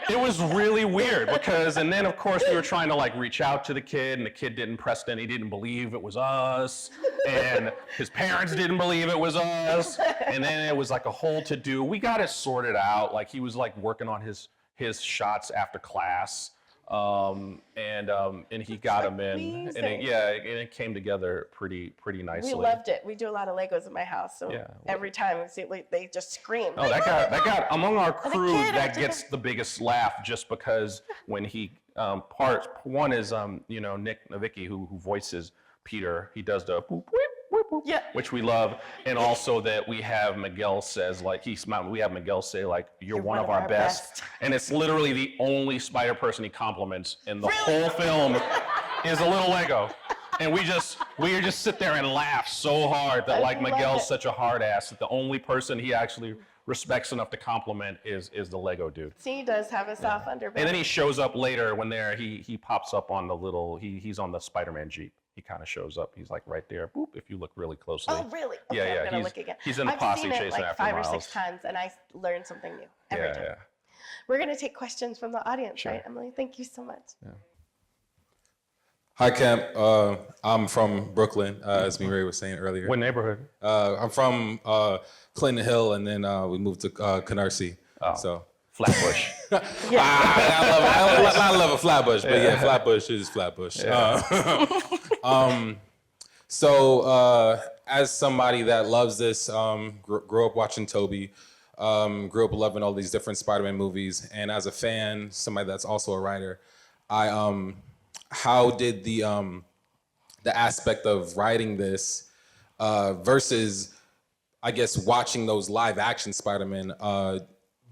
it was really weird because, and then of course we were trying to like reach out to the kid, and the kid didn't press it, he didn't believe it was us, and his parents didn't believe it was us, and then it was like a whole to-do. We got it sorted out, like he was like working on his shots after class, and he got him in, and it came together pretty nicely. We loved it. We do a lot of Legos in my house, so every time we see it, they just scream. Oh, that got among our crew that gets the biggest laugh, just because when he part one is Nick Nowicki who voices Peter. He does the boop, boop, boop, boop, which we love, and also that we have Miguel says like we have Miguel say like you're one of our best, and it's literally the only Spider person he compliments in the whole film is a little Lego, and we just sit there and laugh so hard that like Miguel's such a hard ass that the only person he actually respects enough to compliment is the Lego dude. See, he does have a soft underbelly. And then he shows up later when he pops up on the little he's on the Spider-Man Jeep. He kind of shows up. He's like right there. Boop! If you look really closely. Oh, really? Okay, I'm gonna look again. He's in the posse chasing after Miles. I've seen it like 5 or 6 times, and I learn something new every time. Yeah. We're gonna take questions from the audience, right, Emily? Thank you so much. Yeah. Hi, Kemp. I'm from Brooklyn, as Mireille was saying earlier. What neighborhood? I'm from Clinton Hill, and then we moved to Canarsie. Oh. So. Flatbush. I love a Flatbush, but yeah, Flatbush is Flatbush. Yeah. So as somebody that loves this, grew up watching Toby, grew up loving all these different Spider-Man movies, and as a fan, somebody that's also a writer, how did the aspect of writing this versus, I guess, watching those live action Spider-Man,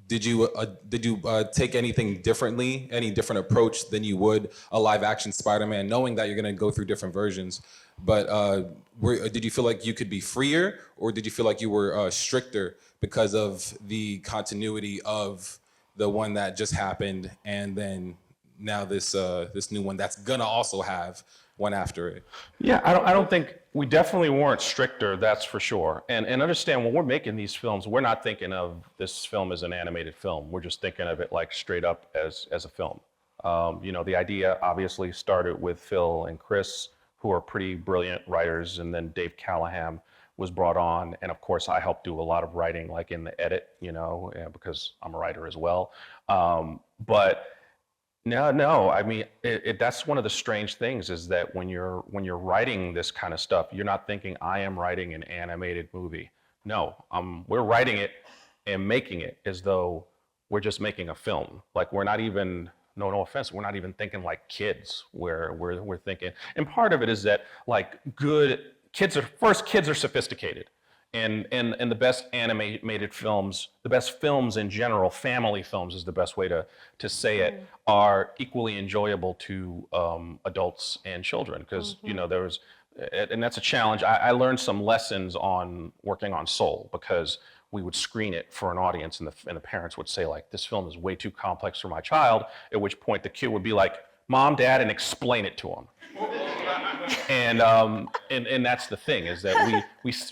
did you take anything differently, any different approach than you would a live action Spider-Man, knowing that you're gonna go through different versions? But did you feel like you could be freer, or did you feel like you were stricter because of the continuity of the one that just happened, and then now this new one that's gonna also have one after it? Yeah, I don't think we definitely weren't stricter, that's for sure. And understand, when we're making these films, we're not thinking of this film as an animated film. We're just thinking of it like straight up as a film. The idea obviously started with Phil and Chris, who are pretty brilliant writers, and then Dave Callahan was brought on, and of course I helped do a lot of writing, like in the edit, because I'm a writer as well. But no, I mean, that's one of the strange things, is that when you're writing this kind of stuff, you're not thinking I am writing an animated movie. No, we're writing it and making it as though we're just making a film. Like, we're not even, no offense, we're not even thinking like kids. We're thinking, and part of it is that like kids are sophisticated. And the best animated films, the best films in general, family films is the best way to say it, are equally enjoyable to adults and children. Because, and that's a challenge. I learned some lessons on working on Soul, because we would screen it for an audience, and the parents would say like, this film is way too complex for my child, at which point the kid would be like, Mom, Dad, and explain it to him. And that's the thing, is that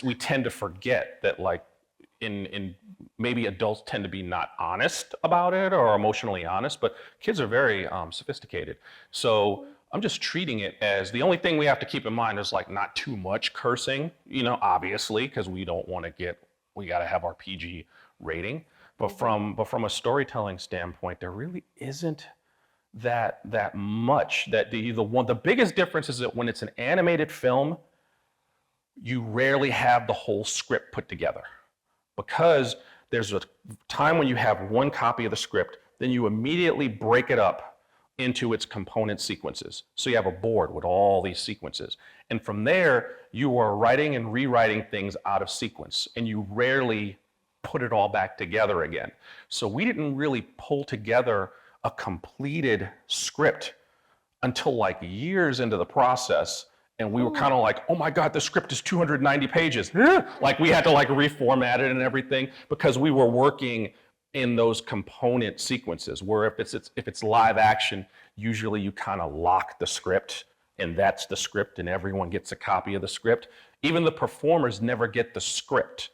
we tend to forget that, like, in maybe adults tend to be not honest about it or emotionally honest, but kids are very sophisticated. So I'm just treating it as the only thing we have to keep in mind is like not too much cursing, you know, obviously, because we don't want to we got to have our PG rating. But from a storytelling standpoint, there really isn't that much. That the biggest difference is that when it's an animated film, you rarely have the whole script put together, because there's a time when you have one copy of the script, then you immediately break it up into its component sequences. So you have a board with all these sequences. And from there, you are writing and rewriting things out of sequence, and you rarely put it all back together again. So we didn't really pull together a completed script until like years into the process. And we were kind of like, oh my God, the script is 290 pages. Like we had to like reformat it and everything, because we were working in those component sequences where if it's live action, usually you kind of lock the script, and that's the script, and everyone gets a copy of the script. Even the performers never get the script.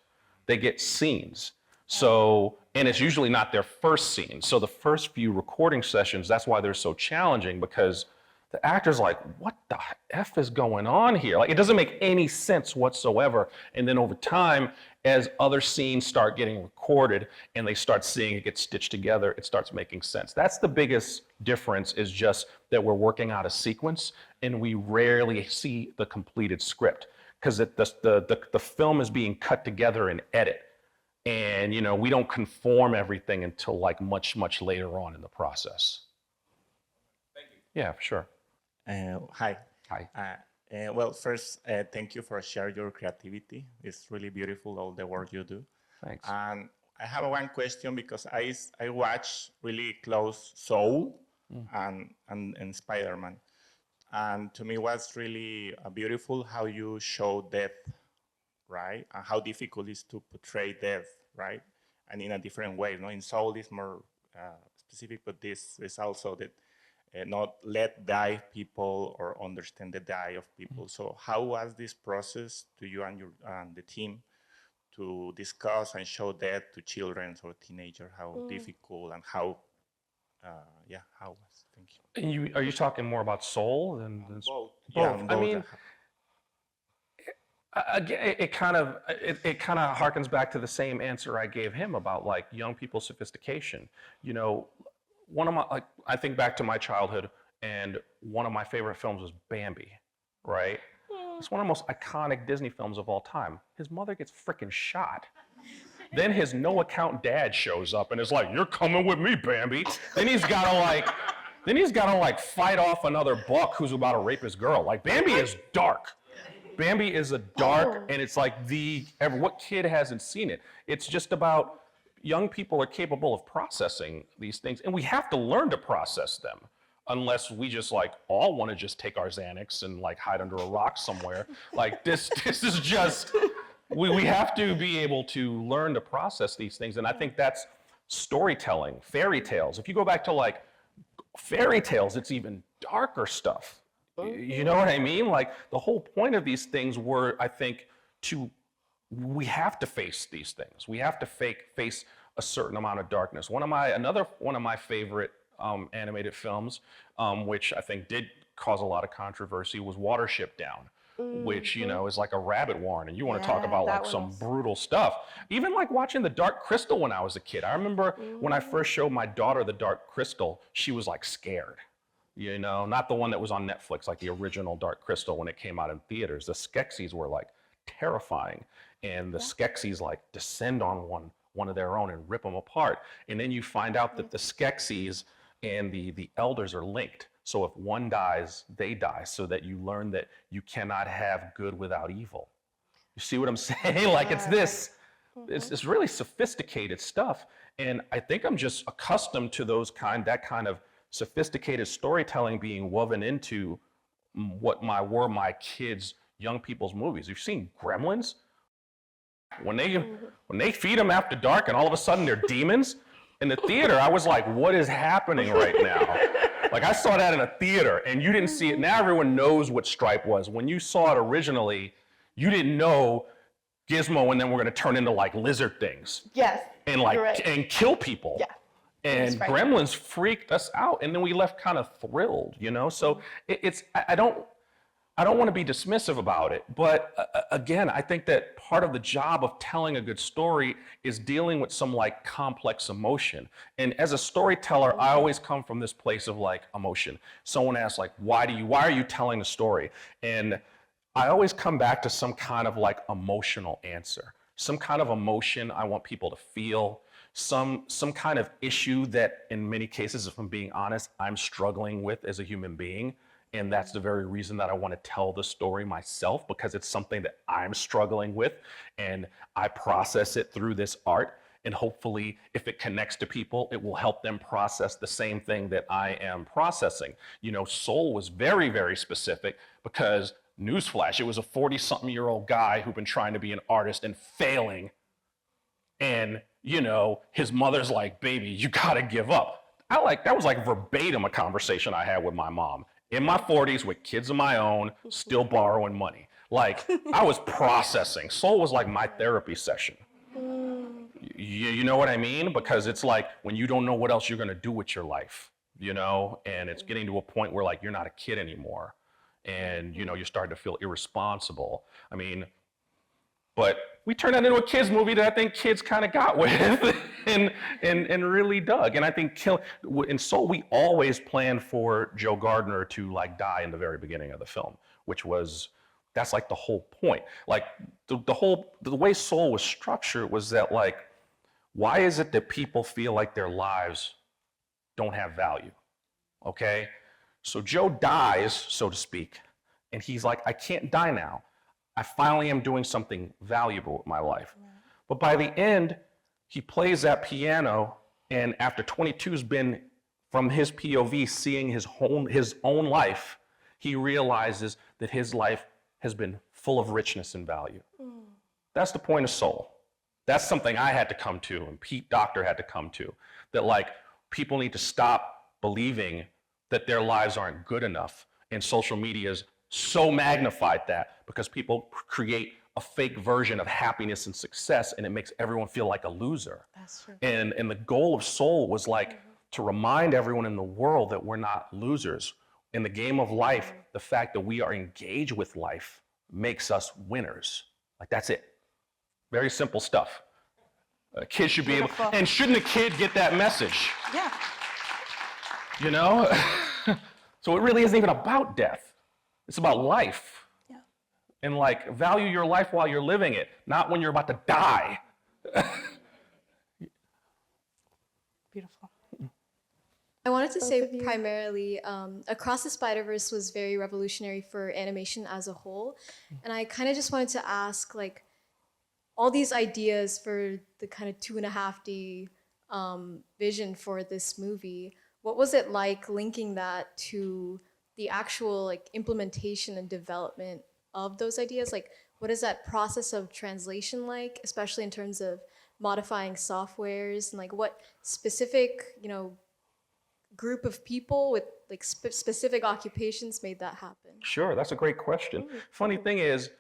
They get scenes. So, and it's usually not their first scene. So the first few recording sessions, that's why they're so challenging, because the actor's like, what the F is going on here? Like, it doesn't make any sense whatsoever. And then over time, as other scenes start getting recorded and they start seeing it get stitched together, it starts making sense. That's the biggest difference, is just that we're working out a sequence and we rarely see the completed script, because the film is being cut together in edit. And, you know, we don't conform everything until like much, much later on in the process. Thank you. Yeah, for sure. Hi. Hi. Well, first, thank you for sharing your creativity. It's really beautiful, all the work you do. Thanks. And I have one question, because I watched really close Soul and Spider-Man. And to me, it was really beautiful how you show death, right? And how difficult it is to portray death, right? And in a different way. You know, in Soul, it's more specific, but this is also that not let die people or understand the die of people. So how was this process to you and the team to discuss and show that to children or teenagers, how difficult and how was? Thank you. And are you talking more about Soul than Both. both? Yeah, I mean, again, it kind of harkens back to the same answer I gave him about like young people's sophistication. You know, I think back to my childhood, and one of my favorite films was Bambi, right? It's one of the most iconic Disney films of all time. His mother gets freaking shot. Then his no account dad shows up and is like, "You're coming with me, Bambi." Then he's gotta like fight off another buck who's about to rape his girl. Like, Bambi is dark. Bambi is a dark, and it's like what kid hasn't seen it? It's just about young people are capable of processing these things, and we have to learn to process them, unless we just like all want to just take our Xanax and like hide under a rock somewhere. Like this is just, we have to be able to learn to process these things. And I think that's storytelling, fairy tales. If you go back to like fairy tales, it's even darker stuff. You know what I mean? Like the whole point of these things were, I think, we have to face these things. We have to face a certain amount of darkness. Another one of my favorite animated films, which I think did cause a lot of controversy, was Watership Down, which, you know, is like a rabbit warren. And you want to talk about like some brutal stuff. Even like watching The Dark Crystal when I was a kid. I remember when I first showed my daughter The Dark Crystal, she was like scared. You know, not the one that was on Netflix, like the original Dark Crystal when it came out in theaters. The Skeksis were like terrifying. And the Skeksis like descend on one of their own and rip them apart. And then you find out that the Skeksis and the elders are linked. So if one dies, they die, so that you learn that you cannot have good without evil. You see what I'm saying? Like it's really sophisticated stuff. And I think I'm just accustomed to that kind of sophisticated storytelling being woven into what were my kids' young people's movies. You've seen Gremlins? When they feed them after dark and all of a sudden they're demons, in the theater, I was like, what is happening right now? Like, I saw that in a theater and you didn't see it. Now everyone knows what Stripe was. When you saw it originally, you didn't know Gizmo, and then we're going to turn into like lizard things Yes. and like you're right. and kill people. Yeah. And Right. Gremlins freaked us out, and then we left kind of thrilled, you know. So I don't want to be dismissive about it, but again, I think that part of the job of telling a good story is dealing with some like complex emotion. And as a storyteller, I always come from this place of like emotion. Someone asks like, why are you telling the story? And I always come back to some kind of like emotional answer, some kind of emotion I want people to feel, some kind of issue that in many cases, if I'm being honest, I'm struggling with as a human being. And that's the very reason that I want to tell the story myself, because it's something that I'm struggling with and I process it through this art. And hopefully, if it connects to people, it will help them process the same thing that I am processing. You know, Soul was very, very specific because, newsflash, it was a 40-something-year-old guy who'd been trying to be an artist and failing. And, you know, his mother's like, baby, you gotta give up. That was like verbatim a conversation I had with my mom. In my 40s with kids of my own, still borrowing money. Like, I was processing. Soul was like my therapy session. You know what I mean? Because it's like when you don't know what else you're gonna do with your life, you know? And it's getting to a point where like you're not a kid anymore. And, you know, you're starting to feel irresponsible. I mean, but we turned that into a kids movie that I think kids kind of got with and really dug. And I think in Soul, we always planned for Joe Gardner to like die in the very beginning of the film, that's like the whole point. Like the way Soul was structured was that like, why is it that people feel like their lives don't have value? Okay. So Joe dies, so to speak, and he's like, I can't die now. I finally am doing something valuable with my life. Right. But by the end, he plays that piano, and after 22's been, from his POV, seeing his own life, he realizes that his life has been full of richness and value. That's the point of Soul. That's something I had to come to, and Pete Docter had to come to, that like people need to stop believing that their lives aren't good enough. And social media's so magnified that because people create a fake version of happiness and success, and it makes everyone feel like a loser. That's true. And the goal of Soul was like to remind everyone in the world that we're not losers. In the game of life, the fact that we are engaged with life makes us winners. Like, that's it. Very simple stuff. A kid should be able, and shouldn't a kid get that message? Yeah. You know? So it really isn't even about death. It's about life. Yeah. And like, value your life while you're living it, not when you're about to die. Beautiful. I wanted to say primarily, Across the Spider-Verse was very revolutionary for animation as a whole. And I kind of just wanted to ask, like, all these ideas for the kind of 2.5D vision for this movie, what was it like linking that to the actual like implementation and development of those ideas? Like, what is that process of translation like, especially in terms of modifying softwares, and like what specific, you know, group of people with like specific occupations made that happen? Sure, that's a great question. Funny thing is,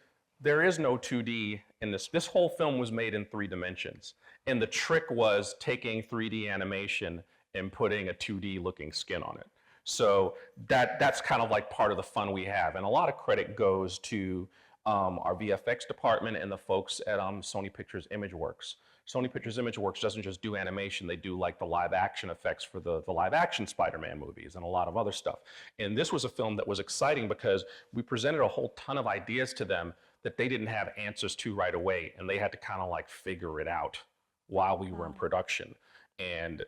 there is no 2D in this. This whole film was made in 3 dimensions. And the trick was taking 3D animation and putting a 2D looking skin on it. So that's kind of like part of the fun we have. And a lot of credit goes to our VFX department and the folks at Sony Pictures ImageWorks. Sony Pictures ImageWorks doesn't just do animation, they do like the live action effects for the live action Spider-Man movies and a lot of other stuff. And this was a film that was exciting because we presented a whole ton of ideas to them that they didn't have answers to right away, and they had to kind of like figure it out while we were in production. And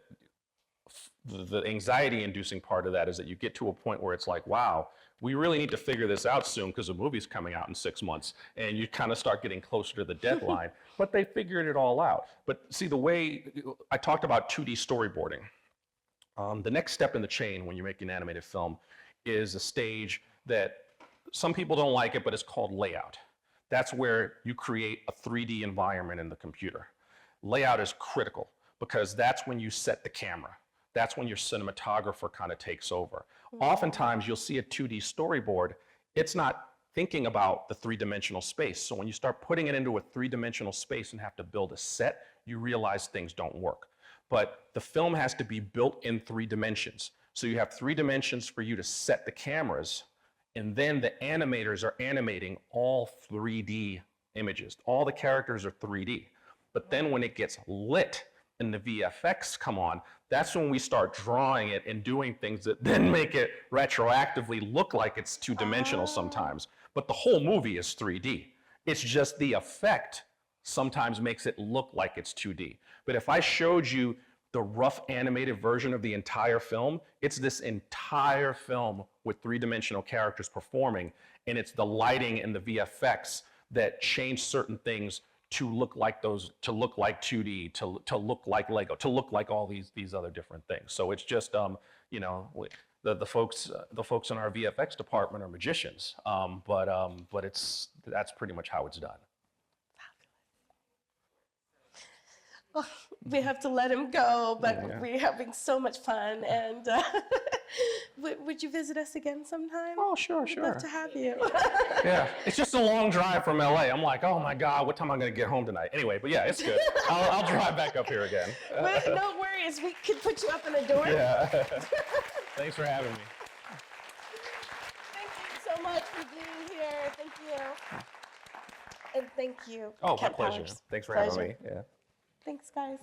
the anxiety-inducing part of that is that you get to a point where it's like, wow, we really need to figure this out soon because the movie's coming out in 6 months, and you kind of start getting closer to the deadline. But they figured it all out. But see, the way I talked about 2D storyboarding, the next step in the chain when you're making an animated film is a stage that some people don't like it, but it's called layout. That's where you create a 3D environment in the computer. Layout is critical because that's when you set the camera. That's when your cinematographer kind of takes over. Oftentimes, you'll see a 2D storyboard. It's not thinking about the three-dimensional space. So when you start putting it into a three-dimensional space and have to build a set, you realize things don't work. But the film has to be built in 3 dimensions. So you have 3 dimensions for you to set the cameras, and then the animators are animating all 3D images. All the characters are 3D. But then when it gets lit and the VFX come on, that's when we start drawing it and doing things that then make it retroactively look like it's 2-dimensional sometimes. But the whole movie is 3D. It's just the effect sometimes makes it look like it's 2D. But if I showed you the rough animated version of the entire film, it's this entire film with 3-dimensional characters performing, and it's the lighting and the VFX that change certain things to look like those, to look like 2D, to look like Lego, to look like all these other different things. So it's just, you know, the folks in our VFX department are magicians, but that's pretty much how it's done. Oh, we have to let him go, but we're having so much fun. And would you visit us again sometime? Oh, sure, We'd sure. love to have you. Yeah, it's just a long drive from LA. I'm like, oh my God, what time am I gonna get home tonight? Anyway, but yeah, it's good. I'll drive back up here again. But no worries, we could put you up in a dorm. Yeah. Thanks for having me. Thank you so much for being here. Thank you. And thank you. Oh, my Kemp pleasure. Powers. Thanks for Pleasure. having me. Yeah. Thanks, guys.